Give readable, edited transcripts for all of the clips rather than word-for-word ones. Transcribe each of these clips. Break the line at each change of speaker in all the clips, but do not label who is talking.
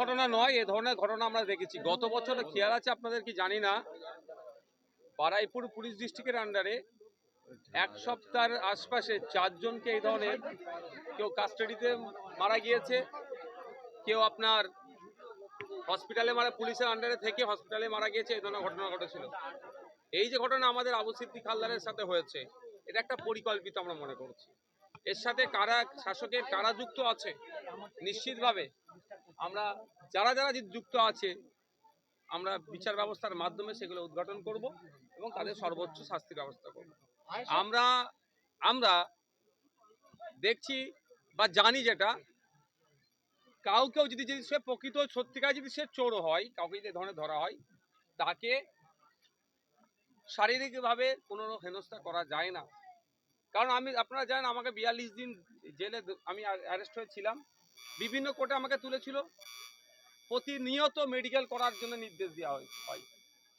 ঘটনা নয়, এ ধরনের ঘটনা আমরা দেখেছি গত বছর। খেয়াল আছে আপনাদের কি জানি না, বারুইপুর পুলিশ ডিস্ট্রিক্টের আন্ডারে এক সপ্তাহের আশপাশে 4 জনকে এই ধরনের, কেউ কাস্টাডিতে মারা গিয়েছে, কেউ আপনার হসপিটালে পুলিশের আন্ডারে থেকে হসপিটালে মারা গিয়েছে। এই ধরনের ঘটনা ঘটেছিল। এই যে ঘটনা আমাদের আবু সিদ্দিক হালদারের সাথে হয়েছে, এটা একটা পরিকল্পিত আমরা মনে করছি। এর সাথে কারা শাসকের কারা যুক্ত আছে, নিশ্চিতভাবে আমরা যারা যারা যুক্ত আছে আমরা বিচার ব্যবস্থার মাধ্যমে সেগুলো উদ্ঘাটন করব এবং তাদের সর্বোচ্চ শাস্তির ব্যবস্থা করব। আমরা আমরা দেখছি বা জানি যেটা, কাউকেও যদি সে প্রকৃত সত্যিকার যদি সে চোর হয়, কাউকে যদি ধরনের ধরা হয়, তাকে শারীরিকভাবে কোনো হেনস্থা করা যায় না। কারণ আপনারা জানেন আমাকে 42 দিন জেলে আমি অ্যারেস্ট হয়েছিলাম। বিভিন্ন কোর্টে আমাকে তুলেছিল, প্রতিনিয়ত মেডিকেল করার জন্য নির্দেশ দেওয়া হয়।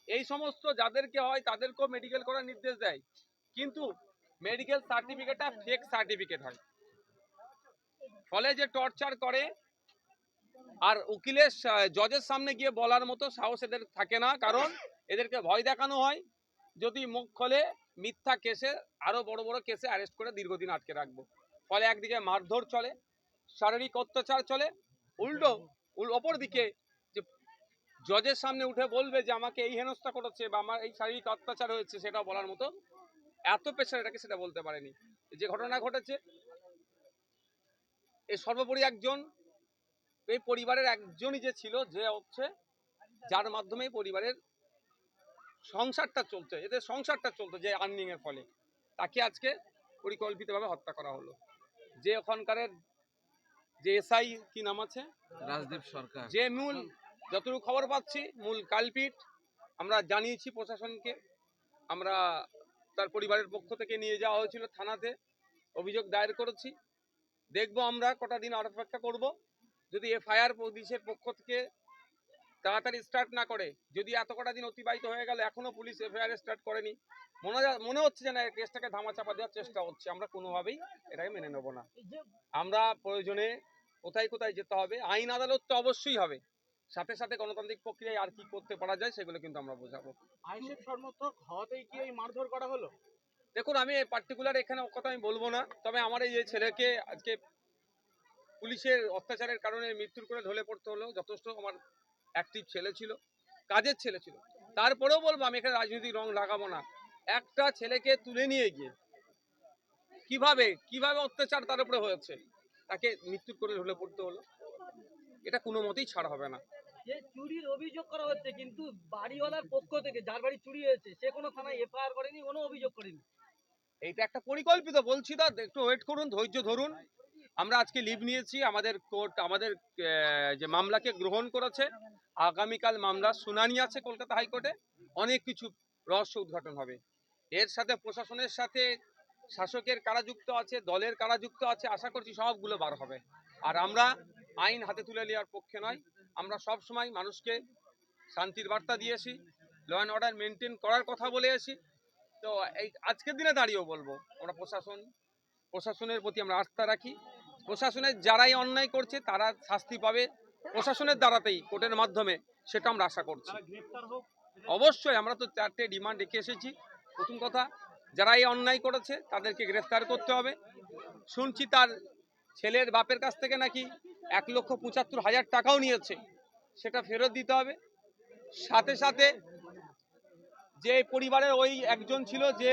এই সমস্ত যাদেরকে হয় তাদেরকেও মেডিকেল করার নির্দেশ দেয়, কিন্তু মেডিকেল সার্টিফিকেটটা ফেক সার্টিফিকেট হয়। ফলে যে টর্চার করে, আর উকিলের জজের সামনে গিয়ে বলার মতো সাহস এদের থাকে না, কারণ এদেরকে ভয় দেখানো হয় যদি মুখ খোলে মিথ্যা কেসে, আরো বড় বড় কেসে অ্যারেস্ট করে দীর্ঘদিন আটকে রাখবো। ফলে একদিকে মারধর চলে, শারীরিক অত্যাচার চলে, উল্টো অপর দিকে যে জজের সামনে উঠে বলবে যে আমাকে এই হেনস্থা করেছে বা আমার এই শারীরিক অত্যাচার হয়েছে, সেটা বলার মতো এত প্রেশার এটাকে সেটা বলতে পারেনি। যে ঘটনা ঘটেছে, এই সর্বোপরি একজন এই পরিবারের একজনই যে ছিল, যে হচ্ছে যার মাধ্যমে পরিবারের সংসারটা চলছে, এদের সংসারটা চলতো যে আর্নিং এর ফলে, তাকে আজকে পরিকল্পিতভাবে হত্যা করা হলো। যে ওখানকারের যে এসআই কি নাম আছে,
রাজদীপ সরকার,
যে মূল যতটুকু খবর পাচ্ছি মূল কালপিট, আমরা জানিয়েছি প্রশাসনকে। আমরা তার পরিবারের পক্ষ থেকে নিয়ে যাওয়া হয়েছিল থানাতে, অভিযোগ দায়ের করেছি। দেখবো আমরা কটা দিন আর অপেক্ষা করব। যদি এফআইআর পুলিশের পক্ষ থেকে তাড়াতাড়ি স্টার্ট না করে, যদি এত কটা দিন অতিবাহিত হয়ে গেল এখনো পুলিশ এফআইআর স্টার্ট করেনি, মনে হচ্ছে যে না কেসটাকে ধামাচাপা দেওয়ার চেষ্টা হচ্ছে। আমরা কোনোভাবেই এটাকে মেনে নেব না। আমরা প্রয়োজনে কোথায় কোথায় যেতে হবে, আইন আদালত তো অবশ্যই হবে, সাথে সাথে গণতান্ত্রিক প্রক্রিয়ায় আর কি করতে পারা যায় সেগুলো কিন্তু আমরা বোঝাবো।
আইনের সমর্থক হওয়াতেই কি এই মারধর করা হলো?
দেখুন, আমি পার্টিকুলার এখানে কথা আমি বলবো না, তবে আমার এই যে ছেলেকে আজকে পুলিশের অত্যাচারের কারণে মৃত্যুর করে ঢলে পড়তে হলো, যথেষ্ট আমার অ্যাক্টিভ ছেলে ছিল, কাজের ছেলে ছিল। তারপরেও বলবো, আমি এখানে রাজনৈতিক রং লাগাবো না। একটা ছেলেকে তুলে নিয়ে গিয়ে কিভাবে কিভাবে অত্যাচার তার উপরে হয়েছে, তাকে মৃত্যুর করে ঢলে পড়তে হলো, এটা কোনো মতেই ছাড় হবে না।
যে চুরির অভিযোগ করা হচ্ছে, কিন্তু বাড়িওয়ালার পক্ষ থেকে, যার বাড়ি চুরি হয়েছে, সে কোনো থানায় এফআইআর করেনি, কোনো অভিযোগ করেনি।
এইটা একটা পরিকল্পিত, বলছি তো, একটু ওয়েট করুন, ধৈর্য ধরুন। আমরা আজকে লিভ নিয়েছি, আমাদের কোর্ট আমাদের যে মামলাকে গ্রহণ করেছে। আগামীকাল মামলার শুনানি আছে কলকাতা হাইকোর্টে, অনেক কিছু রহস্য উদ্ঘাটন হবে। এর সাথে প্রশাসনের সাথে শাসকের কারা যুক্ত আছে, দলের কারা যুক্ত আছে, আশা করছি সবগুলো বার হবে। আর আমরা আইন হাতে তুলে নেওয়ার পক্ষে নয়, আমরা সব সময় মানুষকে শান্তির বার্তা দিয়েছি, ল অ্যান্ড অর্ডার মেনটেন করার কথা বলে আসি। তো এই আজকের দিনে দাঁড়িয়েও বলবো, আমরা প্রশাসনের প্রতি আমরা আস্থা রাখি। প্রশাসনের যারাই অন্যায় করছে তারা শাস্তি পাবে প্রশাসনের দ্বারাতেই, কোর্টের মাধ্যমে, সেটা আমরা আশা করছি। অবশ্যই আমরা তো 4টে ডিমান্ড রেখে এসেছি। প্রথম কথা, যারা এই অন্যায় করেছে তাদেরকে গ্রেফতার করতে হবে। শুনছি তার ছেলের বাপের কাছ থেকে নাকি 1,75,000 টাকাও নিয়েছে, সেটা ফেরত দিতে হবে। সাথে সাথে যে পরিবারের ওই একজন ছিল, যে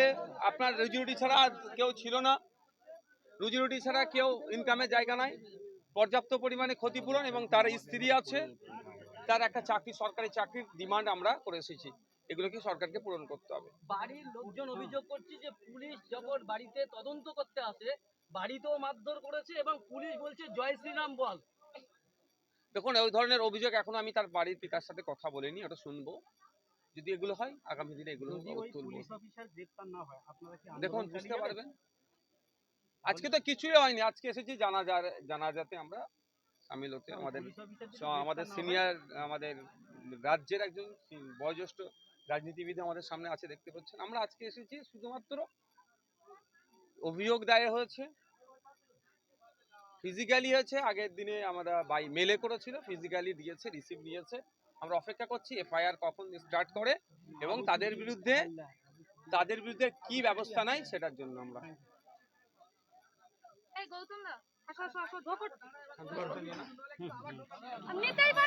আপনার রুজি রুটি ছাড়া কেউ ছিল না, রুজি রুটি ছাড়া কেউ ইনকামের জায়গা নাই, পর্যাপ্ত পরিমাণে ক্ষতিপূরণ, এবং তার স্ত্রী আছে, তার একটা চাকরি, সরকারি চাকরির ডিমান্ড আমরা করে এসেছি। এগুলো কি সরকারকে পূরণ করতে হবে।
বাড়ির লোকজন অভিযোগ করছে যে পুলিশ যখন বাড়িতে তদন্ত করতে আসে, বাড়িতেও মারধর করেছে, এবং পুলিশ বলছে জয় শ্রীরাম বল।
দেখুন, ওই ধরনের অভিযোগ এখনো আমি তার বাড়ির পিতার সাথে কথা বলিনি, ওটা শুনবো। যদি এগুলো হয় আগামী দিনে এগুলো তুলবো। দেখুন, বুঝতে পারবেন আজকে তো কিছুই হয়নি, আজকে এসেছি জানাজাতে আমরা সামিল হতে। আমাদের সিনিয়র, আমাদের রাজ্যের একজন বয়োজ্যেষ্ঠ রাজনীতিবিদ আমাদের সামনে আছে, দেখতে পাচ্ছেন। আমরা আজকে এসেছি শুধুমাত্র অভিযোগ দায়ের হয়েছে, ফিজিক্যালি হয়েছে, আগের দিনে আমরা বাই মেলে করেছিল, ফিজিক্যালি দিয়েছে, রিসিভ নিয়েছে। আমরা অপেক্ষা করছি এফআইআর কখন স্টার্ট করে এবং তাদের বিরুদ্ধে কি ব্যবস্থা নেয় সেটার জন্য আমরা
এই গৌতম দা আসো আসো আসো ধোপট নিতেই